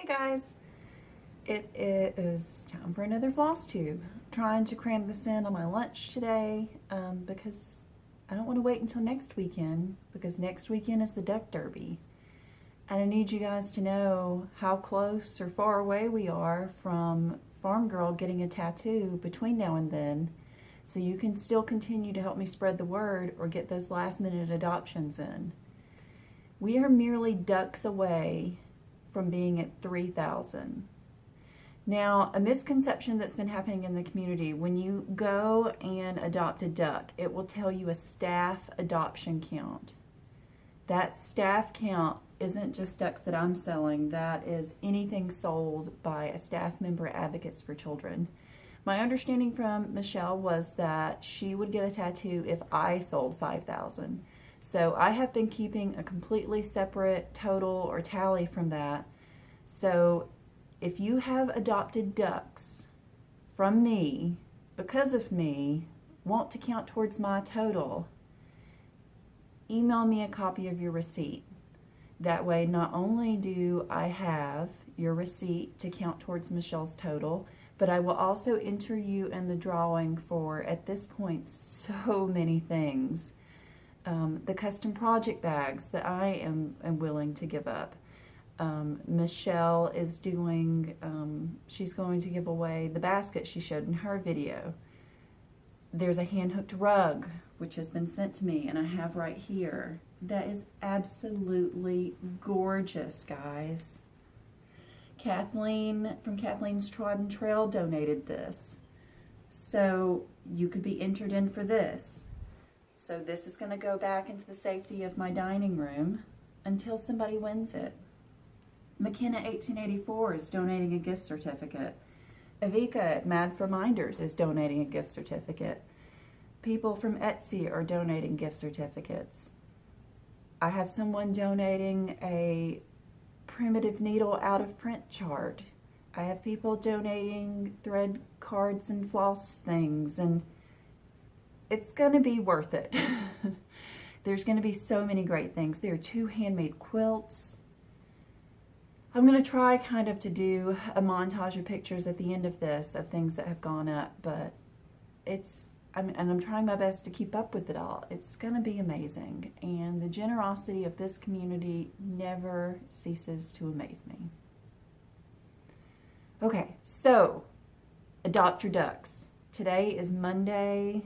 Hey guys, it is time for another Flosstube. Trying to cram this in on my lunch today because I don't want to wait until next weekend, because next weekend is the Duck Derby. And I need you guys to know how close or far away we are from Farm Girl getting a tattoo between now and then, so you can still continue to help me spread the word or get those last minute adoptions in. We are merely ducks away from being at 3,000. Now, a misconception that's been happening in the community, when you go and adopt a duck, it will tell you a staff adoption count. That staff count isn't just ducks that I'm selling, that is anything sold by a staff member at Advocates for Children. My understanding from Michelle was that she would get a tattoo if I sold 5,000. So I have been keeping a completely separate total or tally from that. So if you have adopted ducks from me, because of me, want to count towards my total, email me a copy of your receipt. That way, not only do I have your receipt to count towards Michelle's total, but I will also enter you in the drawing for, at this point, so many things. The custom project bags that I am willing to give up. Michelle is doing, she's going to give away the basket she showed in her video. There's a hand-hooked rug, which has been sent to me, and I have right here. That is absolutely gorgeous, guys. Kathleen from Kathleen's Trodden Trail donated this. So you could be entered in for this. So this is going to go back into the safety of my dining room until somebody wins it. McKenna 1884 is donating a gift certificate. Avika at Mad for Minders is donating a gift certificate. People from Etsy are donating gift certificates. I have someone donating a primitive needle out of print chart. I have people donating thread cards and floss things, and it's going to be worth it. There's going to be so many great things. There are 2 handmade quilts. I'm going to try kind of to do a montage of pictures at the end of this of things that have gone up, but I'm trying my best to keep up with it all. It's going to be amazing, and the generosity of this community never ceases to amaze me. Okay, so adopt your ducks. Today is Monday,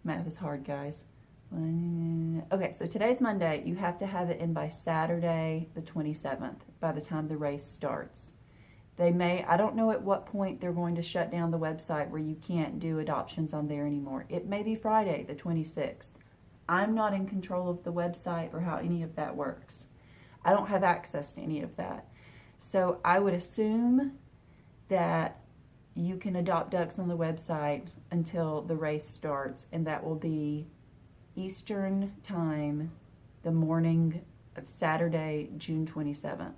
math is hard, guys. Okay, so today's Monday. You have to have it in by Saturday the 27th, by the time the race starts. I don't know at what point they're going to shut down the website where you can't do adoptions on there anymore. It may be Friday the 26th. I'm not in control of the website or how any of that works. I don't have access to any of that. So I would assume that you can adopt ducks on the website until the race starts, and that will be Eastern time, the morning of Saturday, June 27th.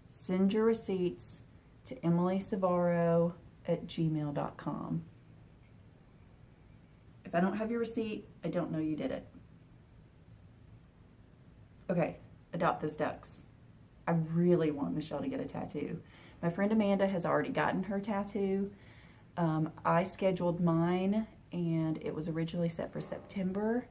Send your receipts to emilysavaro@gmail.com. If I don't have your receipt, I don't know you did it. Okay, adopt those ducks. I really want Michelle to get a tattoo. My friend Amanda has already gotten her tattoo. I scheduled mine, and it was originally set for September.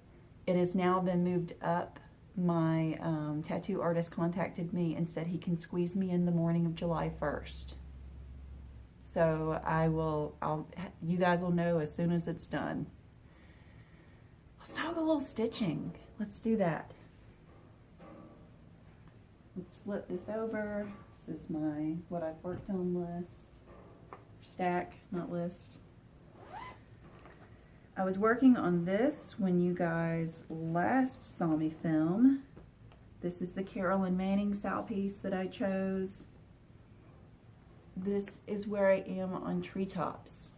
It has now been moved up. My tattoo artist contacted me and said he can squeeze me in the morning of July 1st. So you guys will know as soon as it's done. Let's talk a little stitching. Let's do that. Let's flip this over. This is what I've worked on list. Stack, not list. I was working on this when you guys last saw me film. This is the Carolyn Manning sow piece that I chose. This is where I am on treetops.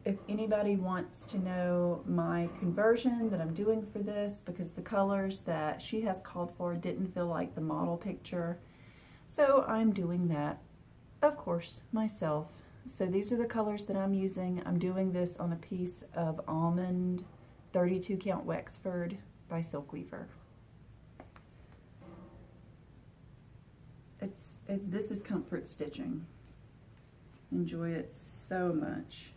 If anybody wants to know my conversion that I'm doing for this, because the colors that she has called for didn't feel like the model picture, so I'm doing that, of course, myself. So these are the colors that I'm using. I'm doing this on a piece of almond 32 count Wexford by Silk Weaver. This is comfort stitching. Enjoy it so much.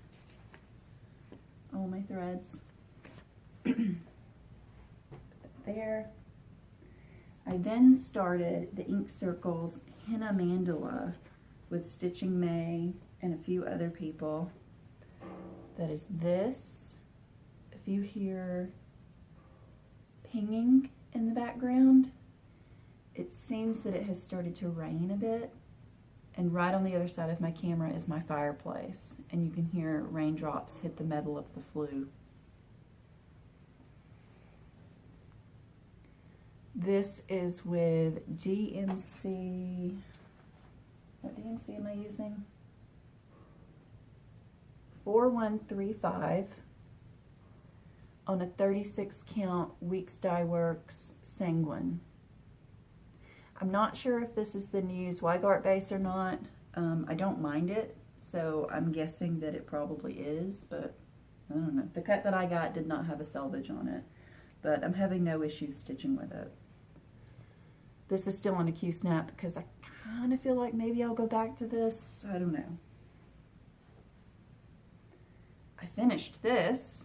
All my threads. There. I then started the Ink Circles Henna Mandala with Stitching May and a few other people. That is this. If you hear pinging in the background, it seems that it has started to rain a bit, and right on the other side of my camera is my fireplace, and you can hear raindrops hit the metal of the flue. This is with DMC, what DMC am I using? 4135 on a 36 count Weeks Dye Works Sanguine. I'm not sure if this is the new Zweigart base or not. I don't mind it, so I'm guessing that it probably is, but I don't know. The cut that I got did not have a selvage on it, but I'm having no issues stitching with it. This is still on a Q-snap because I kind of feel like maybe I'll go back to this. I don't know. I finished this.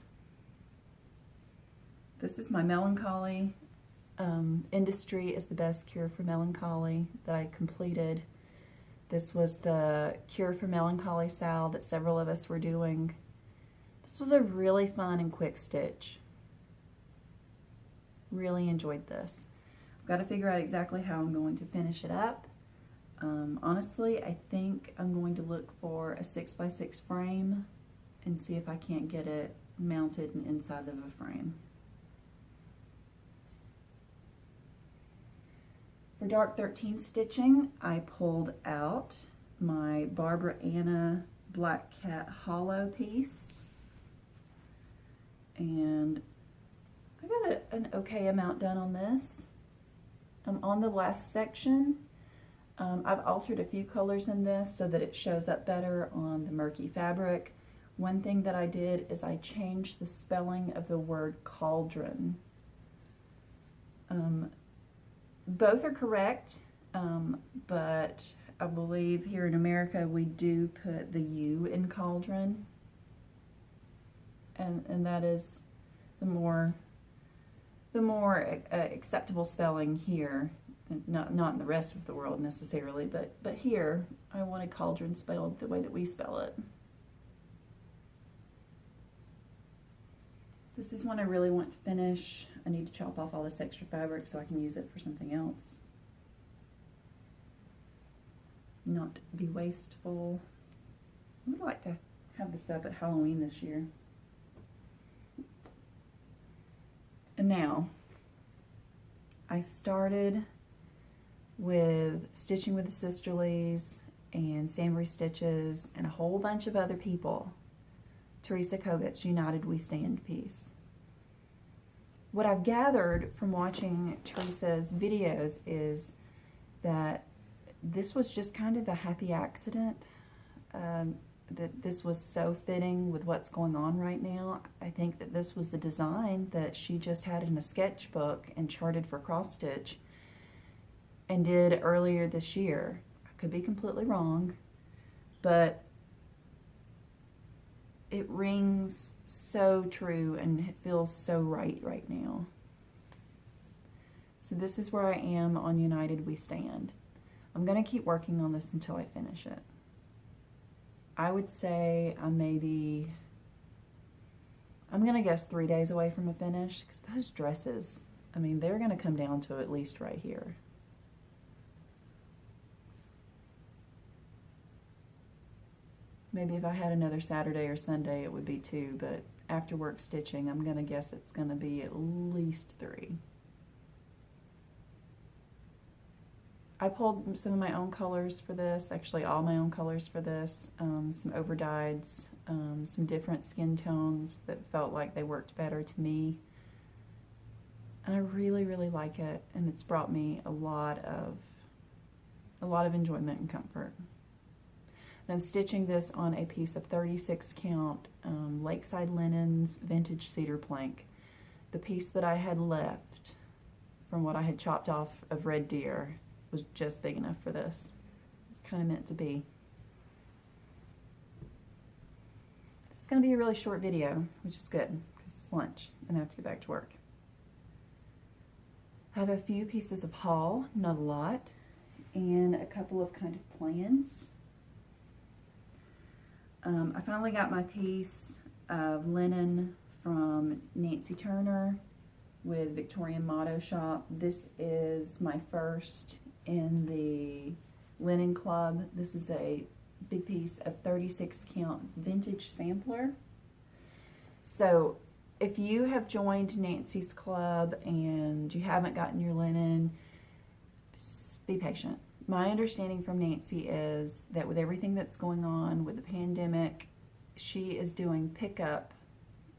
This is my Melancholy. Industry is the best cure for melancholy that I completed. This was the Cure for Melancholy sal that several of us were doing. This was a really fun and quick stitch. Really enjoyed this. I've got to figure out exactly how I'm going to finish it up. Honestly, I think I'm going to look for a 6x6 frame and see if I can't get it mounted inside of a frame. For Dark 13 stitching, I pulled out my Barbara Anna Black Cat Hollow piece, and I got an okay amount done on this. On the last section, I've altered a few colors in this so that it shows up better on the murky fabric. One thing that I did is I changed the spelling of the word cauldron. Both are correct, but I believe here in America we do put the U in cauldron, and that is the more acceptable spelling here. Not in the rest of the world necessarily, but here I wanted cauldron spelled the way that we spell it. This is one I really want to finish. I need to chop off all this extra fabric so I can use it for something else. Not be wasteful. I would like to have this up at Halloween this year. And now, I started with Stitching with the Sisterlies and Samory Stitches and a whole bunch of other people. Teresa Kogut's United We Stand piece. What I've gathered from watching Teresa's videos is that this was just kind of a happy accident, that this was so fitting with what's going on right now. I think that this was a design that she just had in a sketchbook and charted for cross stitch and did earlier this year. I could be completely wrong, but it rings so true and it feels so right now. So this is where I am on United We Stand. I'm going to keep working on this until I finish it. I would say I'm going to guess 3 days away from a finish, because those dresses, I mean, they're going to come down to at least right here. Maybe if I had another Saturday or Sunday, it would be 2, but after work stitching, I'm going to guess it's going to be at least 3. I pulled some of my own colors for this, actually all my own colors for this, some overdyeds, some different skin tones that felt like they worked better to me. And I really, really like it, and it's brought me a lot of enjoyment and comfort. And I'm stitching this on a piece of 36 count Lakeside Linens Vintage Cedar Plank. the piece that I had left from what I had chopped off of red deer was just big enough for this. It's kind of meant to be. It's going to be a really short video, which is good because it's lunch and I have to get back to work. I have a few pieces of haul, not a lot, and a couple of kind of plans. I finally got my piece of linen from Nancy Turner with Victorian Motto Shop. This is my first in the linen club. This is a big piece of 36 count vintage sampler. So if you have joined Nancy's club and you haven't gotten your linen, be patient. My understanding from Nancy is that with everything that's going on with the pandemic, she is doing pickup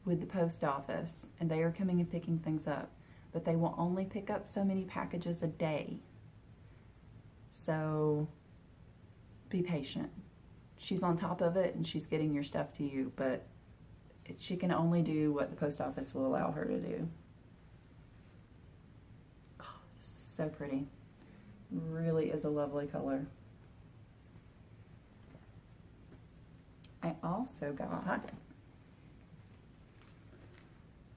with the post office and they are coming and picking things up, but they will only pick up so many packages a day. So be patient. She's on top of it and she's getting your stuff to you, but she can only do what the post office will allow her to do. Oh, so pretty. Really is a lovely color. I also got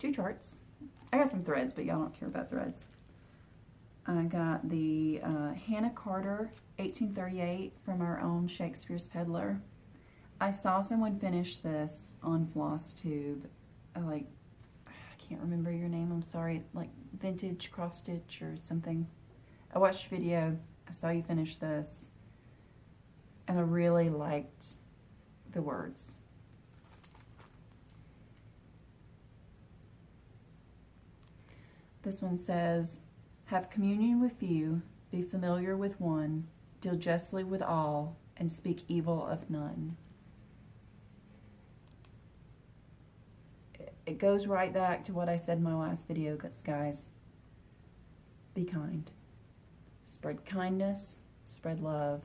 2 charts. I got some threads, but y'all don't care about threads. I got the Hannah Carter 1838 from our own Shakespeare's Peddler. I saw someone finish this on Flosstube. I can't remember your name, I'm sorry. Like Vintage Cross Stitch or something. I watched your video, I saw you finish this, and I really liked the words. This one says, have communion with few, be familiar with one, deal justly with all, and speak evil of none. It goes right back to what I said in my last video, guys. Be kind. Spread kindness, spread love,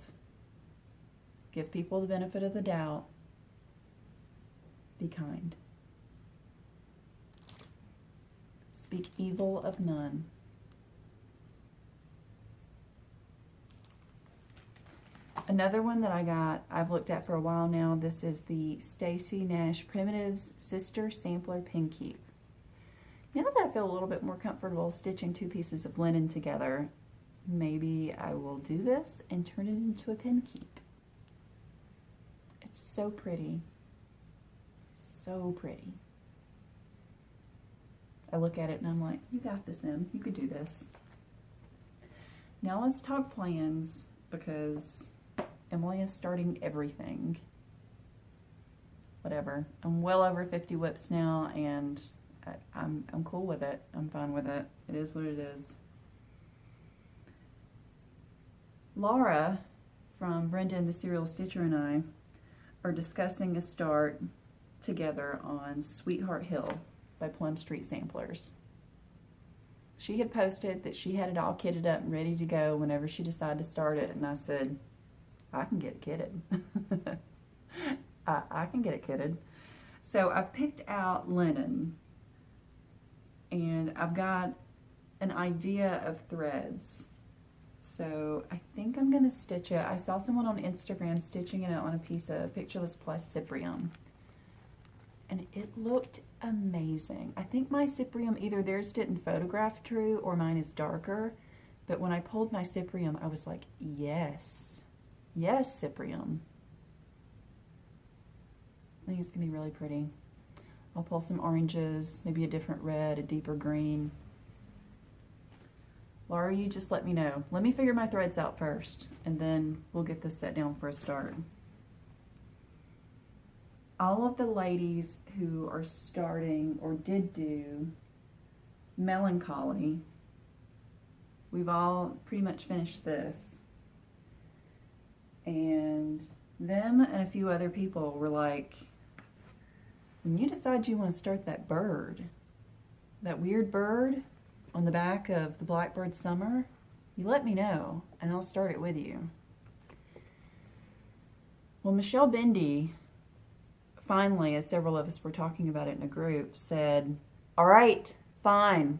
give people the benefit of the doubt, be kind. Speak evil of none. Another one that I got, I've looked at for a while now, this is the Stacy Nash Primitives Sister Sampler Pin Keep. Now that I feel a little bit more comfortable stitching 2 pieces of linen together, maybe I will do this and turn it into a pin keep. It's so pretty. So pretty. I look at it and I'm like, you got this, Em. You could do this. Now let's talk plans because Emily is starting everything. Whatever. I'm well over 50 whips now and I'm cool with it. I'm fine with it. It is what it is. Laura from Brenda and the Serial Stitcher and I are discussing a start together on Sweetheart Hill by Plum Street Samplers. She had posted that she had it all kitted up and ready to go whenever she decided to start it, and I said, I can get it kitted. I can get it kitted. So I've picked out linen and I've got an idea of threads. So I think I'm going to stitch it. I saw someone on Instagram stitching it on a piece of Pictureless Plus Cyprium. And it looked amazing. I think my Cyprium, either theirs didn't photograph true or mine is darker. But when I pulled my Cyprium, I was like, yes. Yes, Cyprium. I think it's going to be really pretty. I'll pull some oranges, maybe a different red, a deeper green. Laura, you just let me know. Let me figure my threads out first, and then we'll get this set down for a start. All of the ladies who are starting or did do Melancholy, we've all pretty much finished this. And them and a few other people were like, when you decide you want to start that bird, that weird bird on the back of the Blackbird Summer, you let me know and I'll start it with you. Well, Michelle Bendy finally, as several of us were talking about it in a group, said, all right, Fine.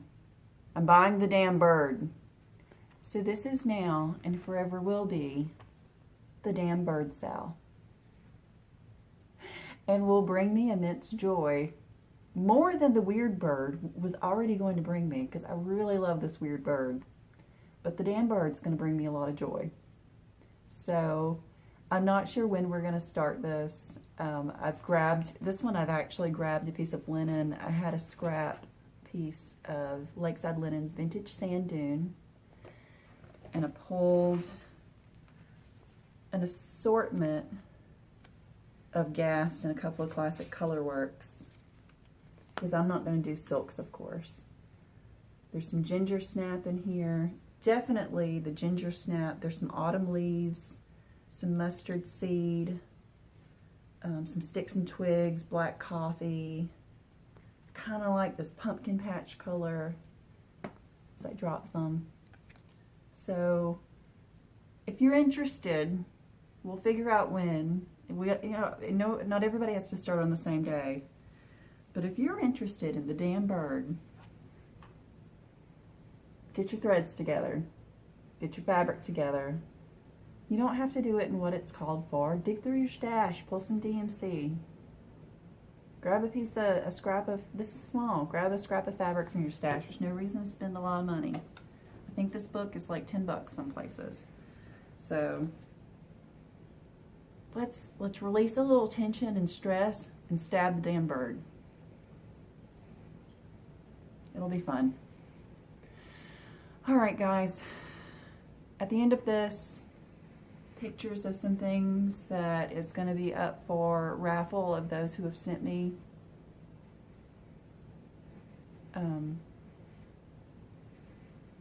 I'm buying the damn bird. So this is now, and forever will be, the damn bird sale. And will bring me immense joy. More than the weird bird was already going to bring me, because I really love this weird bird. But the damn bird's going to bring me a lot of joy. So I'm not sure when we're going to start this. I've actually grabbed a piece of linen. I had a scrap piece of Lakeside Linen's Vintage Sand Dune. And I pulled an assortment of Gast and a couple of classic Colorworks, because I'm not going to do silks, of course. There's some ginger snap in here. Definitely the ginger snap. There's some autumn leaves, some mustard seed, some sticks and twigs, black coffee. Kind of like this pumpkin patch color as I drop them. So if you're interested, we'll figure out when. Not everybody has to start on the same day. But if you're interested in the damn bird, get your threads together. Get your fabric together. You don't have to do it in what it's called for. Dig through your stash. Pull some DMC. Grab a scrap of, this is small, grab a scrap of fabric from your stash. There's no reason to spend a lot of money. I think this book is like $10 some places. So let's release a little tension and stress and stab the damn bird. It'll be fun. All right, guys. At the end of this, pictures of some things that is going to be up for raffle of those who have sent me.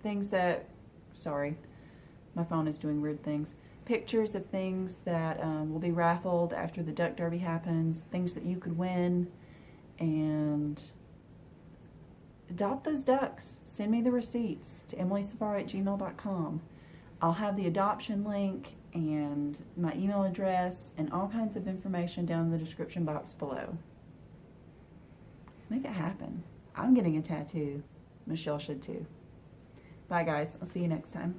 Things that, sorry, my phone is doing weird things. Pictures of things that will be raffled after the duck derby happens, things that you could win, and adopt those ducks. Send me the receipts to emilysafaro@gmail.com. I'll have the adoption link and my email address and all kinds of information down in the description box below. Let's make it happen. I'm getting a tattoo. Michelle should too. Bye guys. I'll see you next time.